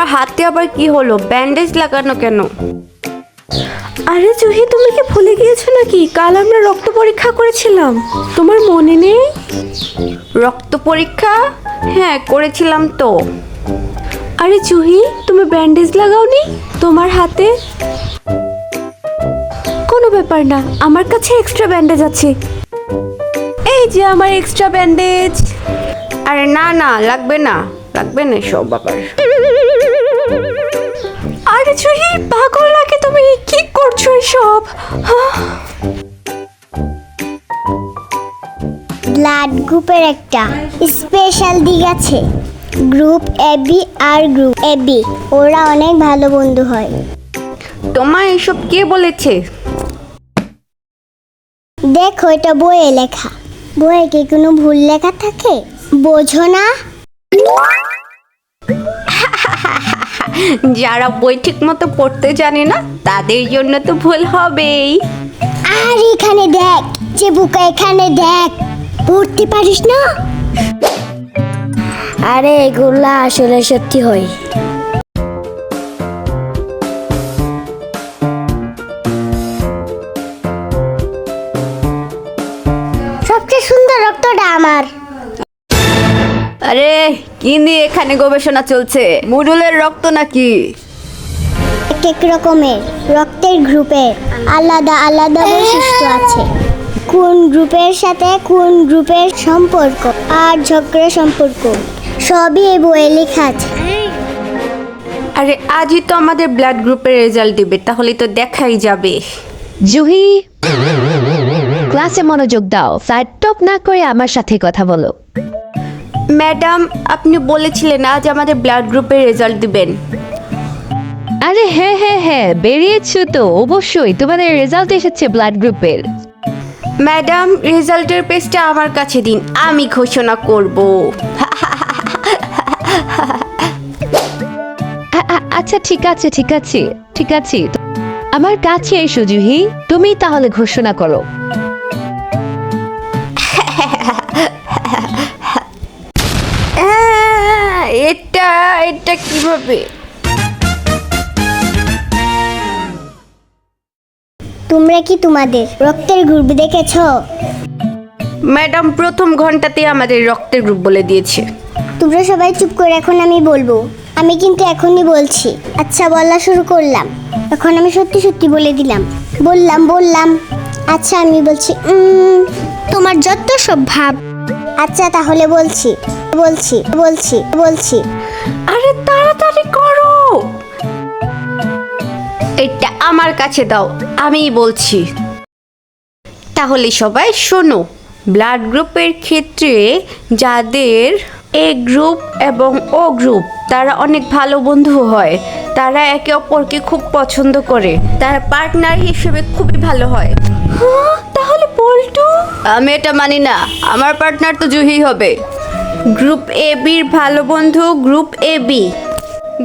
তোমার হাতে আবার কি হলো? ব্যান্ডেজ লাগানো কেন? আরে জুহি, তুমি কি ভুলে গিয়েছো নাকি? কাল আমরা রক্ত পরীক্ষা করেছিলাম, তোমার মনে নেই? রক্ত পরীক্ষা? হ্যাঁ, করেছিলাম তো। আরে জুহি, তুমি ব্যান্ডেজ লাগাওনি তোমার হাতে? কোনো ব্যাপার না, আমার কাছে এক্সট্রা ব্যান্ডেজ আছে। এই যে আমার এক্সট্রা ব্যান্ডেজ। আরে না না, লাগবে না, লাগবে না সব ব্যাপার। আরে জুহি, পাগল নাকি তুমি? কি করছো এসব? ব্লাড গ্রুপের একটা স্পেশাল দিক আছে। গ্রুপ এবি আর গ্রুপ এবি, ওরা অনেক ভালো বন্ধু হয়। তোমায় এসব কে বলেছে? দেখো, এটা বইয়ে লেখা। বইয়ে কি কোনো ভুল লেখা থাকে? বোঝো না? যারা বই ঠিক মতো পড়তে জানে না তাদের জন্য তো ভুল হবেই। আর এখানে দেখ, যে বুকা এখানে দেখ, পড়তে পারিস না? আরে এগুলা আসলে সত্যি হয়। সবচেয়ে সুন্দর রক্তটা আমার। আরে কি নিয়ে এখানে গবেষণা চলছে? মুরুলের রক্ত নাকি? এক এক রকমের রক্তের গ্রুপের আলাদা আলাদা বৈশিষ্ট্য আছে। কোন গ্রুপের সাথে কোন গ্রুপের সম্পর্ক আর ঝগড়া সম্পর্ক সবই এই বইয়ে লেখা আছে। আরে আজই তো আমাদের ব্লাড গ্রুপের রেজাল্ট দিবে, তাহলে তো দেখাই যাবে। জুহি, ক্লাসে মনোযোগ দাও। ফ্ল্যাট টপ না করে আমার সাথে কথা বলো। ম্যাডাম, আপনি বলেছিলেন আজ আমাদের ব্লাড গ্রুপের রেজাল্ট দিবেন। আরে হ্যাঁ হ্যাঁ হ্যাঁ, বেরিয়েছো তো? অবশ্যই তোমাদের রেজাল্ট এসেছে ব্লাড গ্রুপের। ম্যাডাম, রেজাল্টের পেজটা আমার কাছে দিন, আমি ঘোষণা করব। আচ্ছা ঠিক আছে ঠিক আছে ঠিক আছে, আমার কাছে এসো জুহি, তুমি তাহলে ঘোষণা করো। এটা এটা কিভাবে? তোমরা কি তোমাদের রক্তের গ্রুপ দেখেছো? ম্যাডাম, প্রথম ঘন্টাতে আমাদের রক্তের গ্রুপ বলে দিয়েছে। তোমরা সবাই চুপ করে, এখন আমি বলবো। আমি কিন্তু এখনই বলছি। আচ্ছা, বলা শুরু করলাম। এখন আমি সত্যি সত্যি বলে দিলাম। বললাম। আচ্ছা, আমি বলছি তোমার যত সব ভাব। আচ্ছা, তাহলে বলছি। আরে তাড়াতাড়ি করো, এটা আমার কাছে দাও, আমিই বলছি। তাহলে সবাই শোনো, ব্লাড গ্রুপের ক্ষেত্রে যাদের এ গ্রুপ এবং ও গ্রুপ, তারা অনেক ভালো বন্ধু হয়। তারা একে অপরকে খুব পছন্দ করে, তারা পার্টনার হিসেবে খুবই ভালো হয়। তাহলে পল্টু? আমি এটা মানি না, আমার পার্টনার তো জুহি হবে। গ্রুপ এ বির ভালো বন্ধু group A B.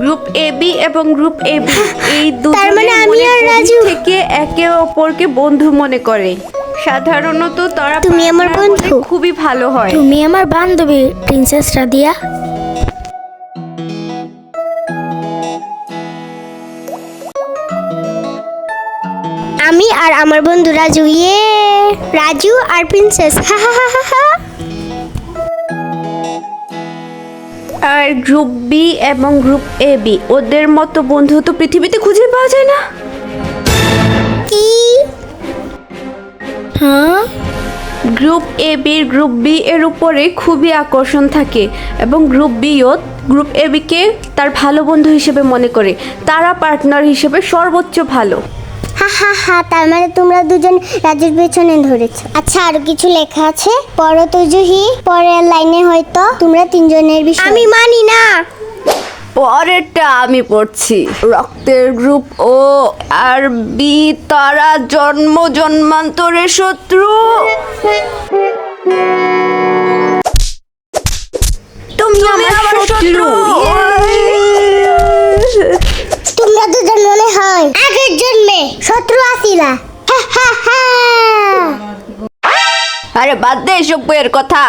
Group A B এবং গ্রুপ এ বি এই তার মানে দুজনের আমি মনে আর গভীর রাজু থেকে একে অপরকে বন্ধু মনে করে। সাধারণত তারা তুমি আমার partner হলে বন্ধু? খুবই ভালো হয়। তুমি আমার বান্ধবী প্রিন্সেস রাদিয়া। আমি আর আমার বন্ধু রাজু, রাজু আর প্রিন্সেস, হা হা হা হা। আর গ্রুপ বি এবং গ্রুপ এ বি, ওদের মতো বন্ধু তো পৃথিবীতে খুঁজে পাওয়া যায় না। কি? হ্যাঁ, গ্রুপ এ বির গ্রুপ বি এর উপরে খুবই আকর্ষণ থাকে এবং গ্রুপ বিও গ্রুপ এ বিকে তার ভালো বন্ধু হিসেবে মনে করে। তারা পার্টনার হিসেবে সর্বোচ্চ ভালো। হা হা হা, তার মানে তোমরা দুজন রাজুর পেছনে ধরেছো। আচ্ছা, আরো কিছু লেখা আছে, পড়ো তো জুহি। পরের লাইনে হয়তো তোমরা তিনজনের বিষয়। আমি মানি না। পরেরটা আমি পড়ছি। রক্তের গ্রুপ ও আর বি, তারা জন্মান্তরের শত্রু। তুমি আমার শত্রু। তোমরা দুজন মনে হয় আগের জন্মে শত্রু আছিলা। হা হা হা। আরে বাদ দে এসব বইয়ের কথা,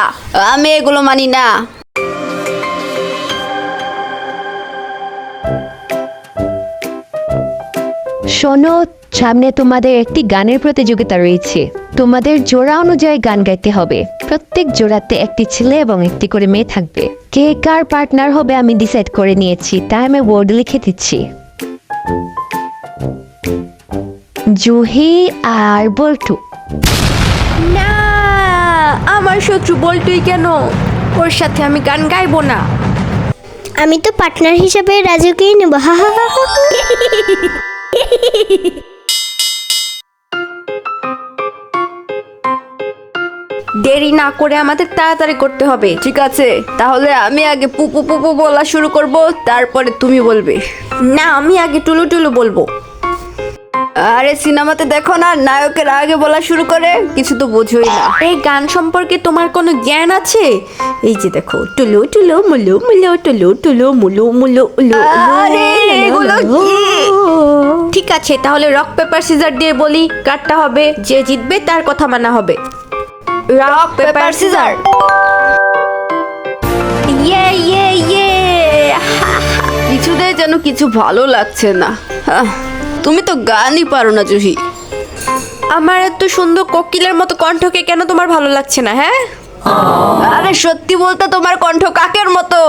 আমি এগুলো মানি না। শোনো, সামনে তোমাদের একটি গানের প্রতিযোগিতা রয়েছে। তোমাদের জোড়া অনুযায়ী গান গাইতে হবে। প্রত্যেক জোড়াতে একটি ছেলে এবং একটি করে মেয়ে থাকবে। কে কার পার্টনার হবে আমি ডিসাইড করে নিয়েছি, তাই আমি বোর্ড লিখে দিচ্ছি। জুহি আর বল্টু। না, আমার শত্রু বল্টুই কেন? ওর সাথে আমি গান গাইবো না। আমি তো পার্টনার হিসেবে রাজুকেই নেব। হা হা হা হা। দেরি না করে আমাদের তাড়াতাড়ি করতে হবে, ঠিক আছে? তাহলে আমি আগে পুপু পুপু বলা শুরু করব, তারপরে তুমি বলবে। না, আমি আগে টুলু টুলু বলবো। আরে সিনেমাতে দেখো না, নায়কের আগে বলা শুরু করে, কিছু তো বোঝোই না। এই গান সম্পর্কে তোমার কোনো জ্ঞান আছে? এই যে দেখো, টুলু টুলু মুলু মুলু, টুলু টুলু মুলু মুলু উলু। আরে এগুলো কি? ঠিক আছে, তাহলে রক পেপার সিজার দিয়ে বলি, কাটটা হবে। যে জিতবে তার কথা মানা হবে। Rock paper scissor. ইয়ে ইয়ে ইয়ে। কিছুতেই যেন কিছু ভালো লাগছে না। তুমি তো গানই পারো না জুহি। আমার এত সুন্দর কোকিলের মতো কণ্ঠকে কেন তোমার ভালো লাগছে না? হ্যাঁ, আরে সত্যি বলতে তোমার কণ্ঠ কাকের মতো,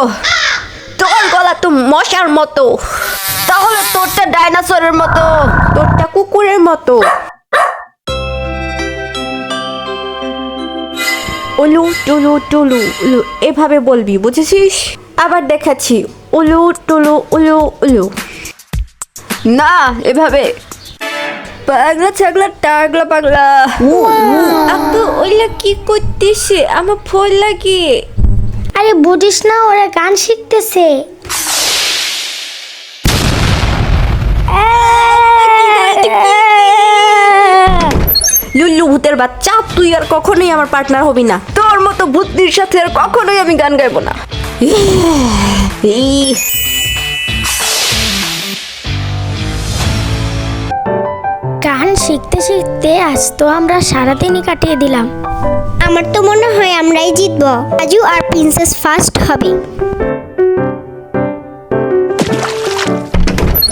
তোর গলা তো মশার মতো, তাহলে তোরটা ডাইনোসরের মতো, তোরটা কুকুরের মতো। উলু টুলু টুলু উলু, এভাবে বলবি, বুঝেছিস? আবার দেখাচ্ছি, উলু টুলু উলু উলু। না, এভাবে। পাগলা ছাগলা টাগলা পাগলা। আপু ওইলা কি করতেছে? আমার ভয় লাগে। আরে বুঝিস না, ওরা গান শিখতেছে। লুল্লু ভূতের বাচ্চা, তুই আর কখনোই আমার পার্টনার হবি না। তোর মতো ভূতনির সাথে আর কখনোই আমি গান গাইবো না। গান শিখতে শিখতে আজ তো আমরা সারাদিনই কাটিয়ে দিলাম। আমার তো মনে হয় আমরাই জিতবো। রাজু আর প্রিন্সেস ফার্স্ট হবে।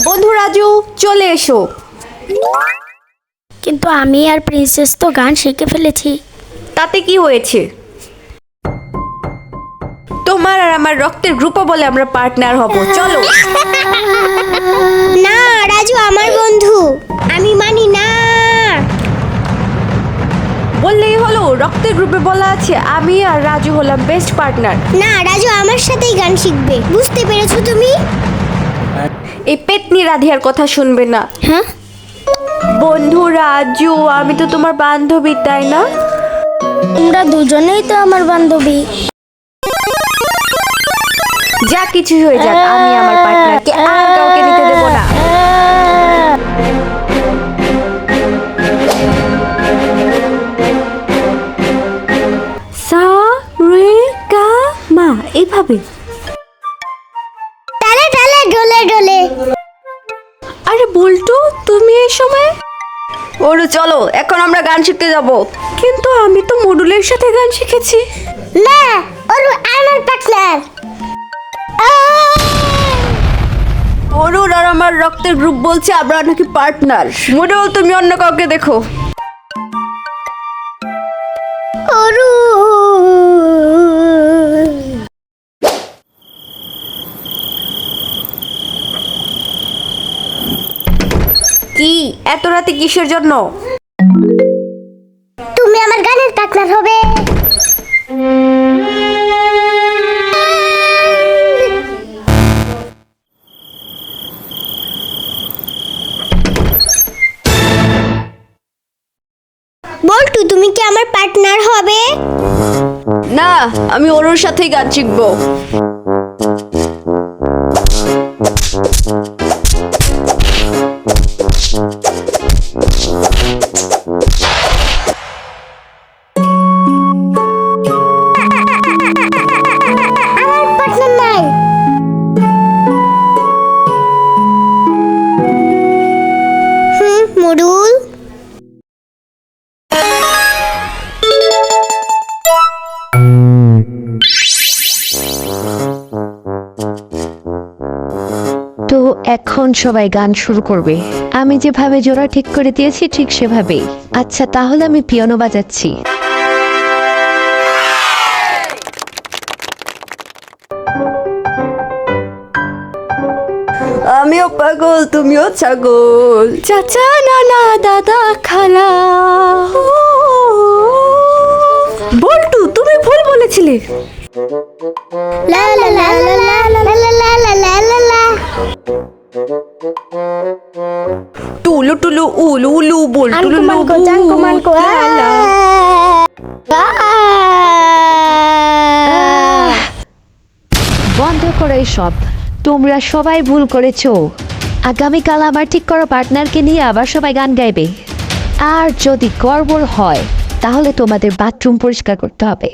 বন্ধু রাজু, চলে এসো। কিন্তু আমি আর প্রিন্সেস তো গান শিখে ফেলেছি। তাতে কি হয়েছে? তোমার আর আমার রক্তের গ্রুপও বলে আমরা পার্টনার হব। চলো। না, রাজু আমার বন্ধু, আমি মানি না। বললেই হলো, রক্তের গ্রুপে বলা আছে আমি আর রাজু হলাম বেস্ট পার্টনার। না, রাজু আমার সাথেই গান শিখবে, বুঝতে পেরেছো তুমি? এই পেতনি রাধিয়ার কথা শুনবে না। হ্যাঁ, বন্ধু রাজু, আমি তো তোমার বান্ধবী, তাই না? তোমরা দুজনেই তো আমার বান্ধবী। যা কিছু হয়ে যাক, আমি আমার পার্টনারকে আর কাউকে নিতে দেব না। সা রে গা মা, এইভাবে। তালে তালে ডোলে ডোলে। আরে বল্টু, তুমি এই সময়? ওরু চলো, এখন আমরা গান শিখতে যাব। কিন্তু আমি তো মডুলের সাথে গান শিখেছি। না, ওরু আমার পার্টনার। অরুণ আর আমার রক্তের গ্রুপ বলছে আমরা নাকি পার্টনার। মডুল, তুমি অন্য কাউকে দেখো। ওরু কি এত রাতে কিসের জন্য? তুমি আমার গানের পার্টনার হবে। বল্টু, তুমি কি আমার পার্টনার হবে? না, আমি অরুর সাথেই গান শিখবো। আমার পার্টনার নাই। মডুল, তো এখন সবাই গান শুরু করবে। আমি যেভাবে জোড়া ঠিক করে দিয়েছি ঠিক সেভাবেই। আচ্ছা, তাহলে আমি পিয়ানো বাজাচ্ছি। আমিও পাগল, তুমিও ছাগল। চাচা, নানা, দাদা, খালা। বল্টু, তুমি ভুল বলেছিলে। লা লা লা লা লা লা লা লা লা লা লা লা। টুলু টুলু উলু উলু বল টুলু আনকো মানকো জানকো মানকো বন্ধ করো সব, তোমরা সবাই ভুল করেছো। আগামীকাল আমার ঠিক করা পার্টনারকে নিয়ে আবার সবাই গান গাইবে। আর যদি গড়বড় হয় তাহলে তোমাদের বাথরুম পরিষ্কার করতে হবে।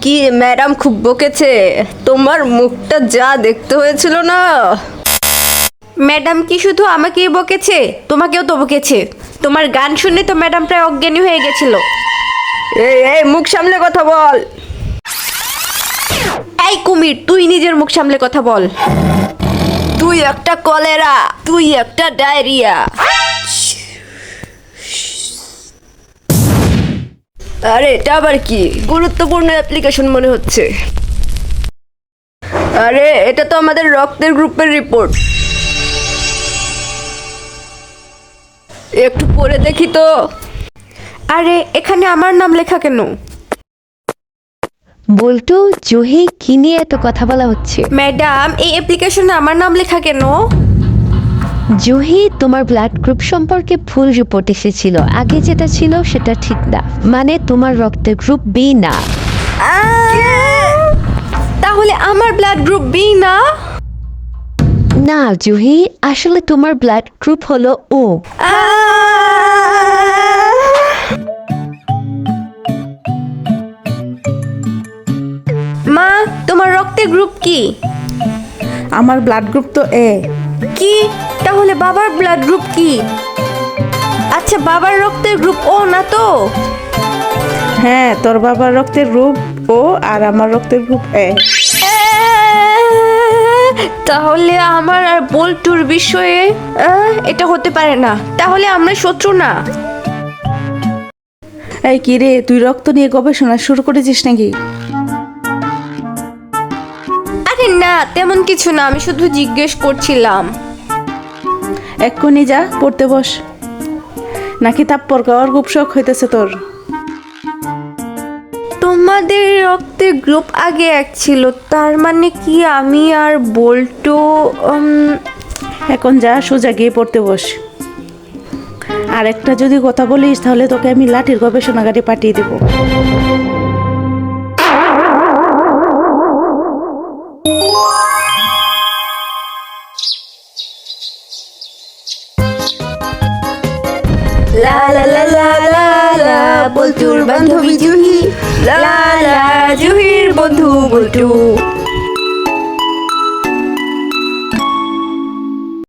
কি ম্যাডাম খুব বকেছে, তোমার মুখটা যা দেখতে হয়েছিল না। ম্যাডাম কি শুধু আমাকেই বকেছে, তোমাকেও তো বকেছে। তোমার গান শুনে তো ম্যাডাম প্রায় অজ্ঞানী হয়ে গেছিল। এই মুখ সামলে কথা বল। এই কুমির, তুই নিজের মুখ সামলে কথা বল। তুই একটা কলেরা, তুই একটা ডায়রিয়া। আরে এটা আবার কি গুরুত্বপূর্ণ অ্যাপ্লিকেশন মনে হচ্ছে। আরে এটা তো আমাদের রক্তের গ্রুপের রিপোর্ট, একটু পড়ে দেখি তো। আরে এখানে আমার নাম লেখা কেন? বল্টু, জুহি, কি নিয়ে এত কথা বলা হচ্ছে? ম্যাডাম, এই অ্যাপ্লিকেশনে আমার নাম লেখা কেন? জুহি, তোমার ব্লাড গ্রুপ সম্পর্কে ভুল রিপোর্ট এসেছিল। আগে যেটা ছিল সেটা ঠিক না, মানে তোমার রক্তের গ্রুপ বি না। তাহলে আমার ব্লাড গ্রুপ বি না? না জুহি, আসলে তোমার ব্লাড গ্রুপ হলো ও। মা, তোমার রক্তের গ্রুপ কি? আমার ব্লাড গ্রুপ তো এ। কি? তাহলে বাবার ব্লাড গ্রুপ কি? আচ্ছা, বাবার রক্তের গ্রুপ ও না তো? হ্যাঁ, তোর বাবার রক্তের গ্রুপ ও আর আমার রক্তের গ্রুপ এ। তাহলে আমার আর বল্টুর বিষয়ে এটা হতে পারে না। তাহলে আমরা শত্রু না। এই কি রে, তুই রক্ত নিয়ে গবেষণা শুরু করেছিস নাকি? আরে না, তেমন কিছু না, আমি শুধু জিজ্ঞেস করছিলাম। এক্ষুনি যা, পড়তে বস। নাকি তাপ্পর খাওয়ার খুব শখ হইতেছে তোর? তোমাদের রক্তের গ্রুপ আগে এক ছিল, তার মানে কি আমি আর বল্টু? এখন যা, সোজা গিয়ে পড়তে বস। আর একটা যদি কথা বলিস তাহলে তোকে আমি লাঠির গবেষণাগারে পাঠিয়ে দেবো। লা লা লা লা লা লা, বল্টুর বান্ধবী জুহি। লা লা, জুহির বন্ধু বল্টু।